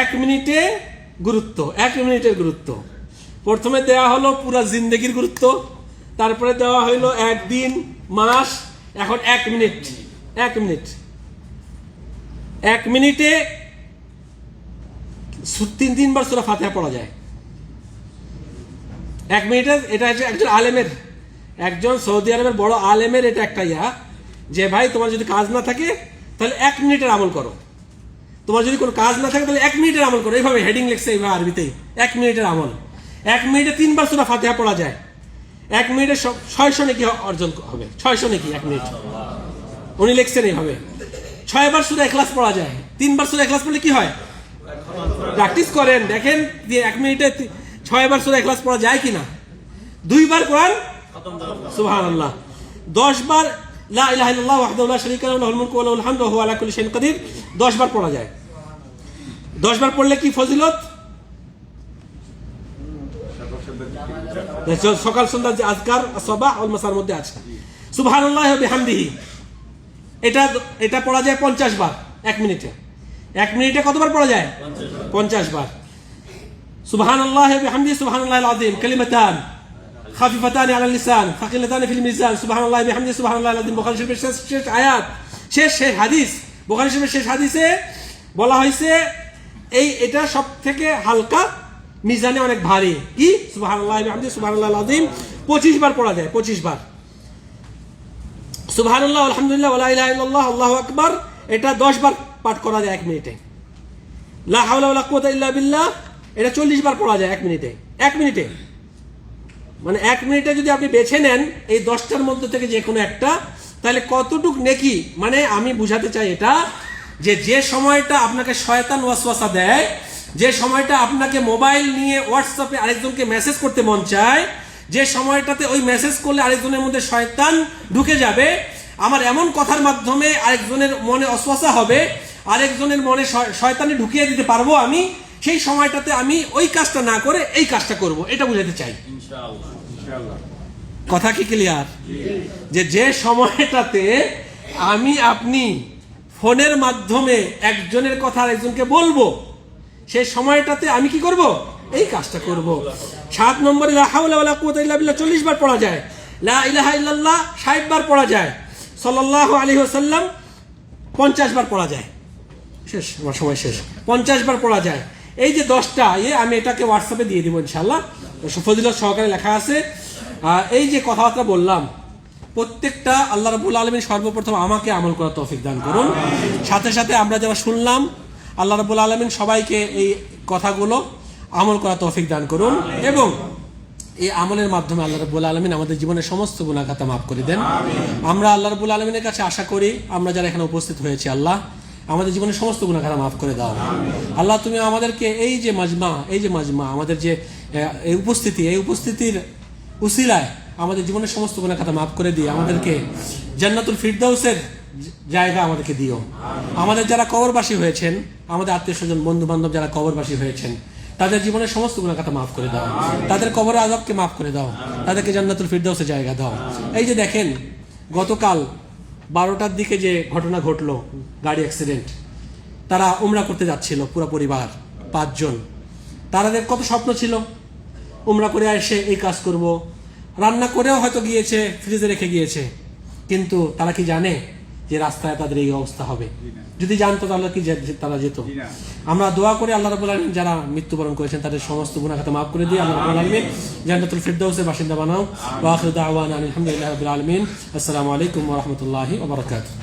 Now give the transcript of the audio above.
1 মিনিটে গুরুত্ব, 1 মিনিটের গুরুত্ব। প্রথমে দেওয়া হলো পুরা জিন্দেগির গুরুত্ব, তারপরে দেওয়া হইলো 1 দিন, মাস, এখন 1 মিনিট। 1 মিনিট, 1 মিনিটে 3 বার সূরা ফাতিহা পড়া যায়। 1 মিনিটে, এটা হচ্ছে একজন আলেমের, একজন সৌদি আরবের বড় আলেমের এটা একটা যে ভাই তোমার যদি কাজ না থাকে তাহলে 1 মিনিটের আমল করো, তোমার যদি কোনো কাজ না থাকে তাহলে 1 মিনিটের আমল করো। এইভাবে হেডিং লিখছে এইভাবে আরবিতেই, 1 মিনিটের আমল। 1 মিনিটে 3 বার সূরা ফাতিহা পড়া যায়। 1 মিনিটে 600 নেকি অর্জন হবে, 600 নেকি 1 মিনিট। উনি লিখছেন এইভাবে। 6 বার সূরা ইখলাস পড়া যায়। 3 বার সূরা ইখলাস পড়লে কি হয়? প্র্যাকটিস করেন, দেখেন যে 1 মিনিটে 6 বার সূরা ইখলাস পড়া যায় কিনা। 2 বার কোরআন, সুবহানাল্লাহ। 10 বার লা ইলাহা ইল্লাল্লাহ ওয়াহদাহু লা শারীকা লাহু লাহুল মুলকু ওয়া লাহুল হামদু ওয়া হুয়া আলা কুল্লি শাইইন কাদির 10 বার পড়া যায়। 10 বার পড়লে কি ফজিলত? সকাল সন্ধ্যা যে আজকার সাবাহ ওয়াল মাসার মধ্যে আছে। সুবহানাল্লাহি ওয়া বিহামদিহি, এটা পড়া যায় 50 বার 1 মিনিটে। 1 মিনিটে কতবার পড়া যায়? 50 বার। সুবহানাল্লাহি ওয়া বিহামদিহি সুবহানাল্লাহিল আযীম কালিমাতান খাফিফাতান আলা লিসান ফাকিলাতান ফিল মিজান সুবহানাল্লাহি ওয়া বিহামদিহি সুবহানাল্লাহিল আযীম। বুখারী শরীফের শেষ আয়াত, শেষ হাদিস, বুখারী শরীফের শেষ হাদিসে বলা হয়েছে এটা সব থেকে হালকা, মিজানে অনেক ভারী। কি? সুবহানাল্লাহি ওয়া বিহামদিহি সুবহানাল্লাহিল আযীম 25 বার পড়া যায়, 25 বার। সুবহানাল্লাহ আলহামদুলিল্লাহ ওয়া লা ইলাহা ইল্লাল্লাহ আল্লাহু আকবার, এটা 10 বার পাঠ করা যায় 1 মিনিটে। লা হাওলা ওয়া লা কুওয়াতা ইল্লা বিল্লাহ, এটা 40 বার পড়া যায় 1 মিনিটে। 1 মিনিটে মানে 1 মিনিটে যদি আপনি বেছে নেন এই 10টার মধ্যে থেকে যে কোনো একটা, তাহলে কতটুক নেকি। মানে আমি বুঝাতে চাই এটা, যে সময়টা আপনাকে শয়তান ওয়াসওয়াসা দেয়, যে সময়টা আপনাকে মোবাইল নিয়ে হোয়াটসঅ্যাপে আরেকজনকে মেসেজ করতে মন চায়, যে সময়টাতে ওই মেসেজ করলে আরেকজনের মধ্যে শয়তান ঢুকে যাবে, আমার এমন কথার মাধ্যমে আরেকজনের মনে ওয়াসওয়াসা হবে, আরেকজনের মনে শয়তানি ঢুকিয়ে দিতে পারবো আমি, সেই সময়টাতে আমি ওই কাজটা না করে এই কাজটা করব, এটা বুঝাতে চাই। ইনশাআল্লাহ। কথা কি ক্লিয়ার? যে সময়টাতে আমি আপনি ফোনের মাধ্যমে একজনের কথা আরেকজনকে বলবো, সেই সময়টাতে আমি কি করব? এই কাজটা করব। 7 নম্বরে লা হাওলা ওয়া লা কুওয়াতা ইল্লা বিল্লাহ 40 বার পড়া যায়। লা ইলাহা ইল্লাল্লাহ 60 বার পড়া যায়। সাল্লাল্লাহু আলাইহি ওয়াসাল্লাম 50 বার পড়া যায়। শেষ, আমার সময় শেষ। 50 বার পড়া যায়। এই যে 10টা আমি এটাকে হোয়াটসঅ্যাপে দিয়ে দিব ইনশাআল্লাহ, ফজিলত সহকারে লেখা আছে। এই যে কথাবার্তা বললাম প্রত্যেকটা আল্লাহ রাব্বুল আলামিন সর্বপ্রথম আমাকে আমল করার তৌফিক দান করুন। সাথে সাথে আমরা যারা শুনলাম আল্লাহ রাব্বুল আলামিন সবাইকে এই কথাগুলো আমল করার তৌফিক দান করুন, এবং এই আমলের মাধ্যমে আল্লাহ রাব্বুল আলামিন আমাদের জীবনের সমস্ত গুনাহ খাতা মাফ করে দেন। আমরা আল্লাহ রাব্বুল আলামিনের কাছে আশা করি আমরা যারা এখানে উপস্থিত হয়েছি, আল্লাহ আমাদের জীবনের সমস্ত গুনাহ খাতা মাফ করে দাও। আল্লাহ তুমি আমাদেরকে এই যে মাজমা আমাদের যে এই উপস্থিতির উসিলায় আমাদের জীবনের সমস্ত গুনাহ খাতা মাফ করে দিয়ে আমাদেরকে জান্নাতুল ফিরদাউসের জায়গা আমাদেরকে দিও। আমাদের যারা কবরবাসী হয়েছেন, আমাদের আত্মীয় স্বজন বন্ধু বান্ধব যারা কবরবাসী হয়েছেন, তাদের জীবনের সমস্ত গুনাহ খাতা মাফ করে দাও, তাদের কবরের আযাবকে মাফ করে দাও, তাদেরকে জান্নাতুল ফিরদাউসের জায়গা দাও। এই যে দেখেন গতকাল 12টার দিকে যে ঘটনা ঘটলো, গাড়ি অ্যাক্সিডেন্ট, তারা উমরা করতে যাচ্ছিল পুরো পরিবার 5 জন। তাদের কত স্বপ্ন ছিল, উমরা করে এসে এই কাজ করব, রান্না করেও হয়তো গিয়েছে, ফ্রিজে রেখে গিয়েছে, কিন্তু তারা কি জানে যে রাস্তায় তাদের এই অবস্থা হবে? যদি জানতো তাহলে কি তারা যেত? আমরা দোয়া করি আল্লাহ রাব্বুল আলামিন যারা মৃত্যুবরণ করেছেন তাদের সমস্ত গুনাহ খাতা মাফ করে দিয়ে আল্লাহ রাব্বুল আলামিন জান্নাতুল ফিরদাউসের বাসিন্দা বানাও। ওয়া আখিরু দাওয়ানা আলহামদুলিল্লাহি রাব্বিল আলামিন। আসসালামু আলাইকুম ওয়া রাহমাতুল্লাহি ওয়া বারাকাতুহু।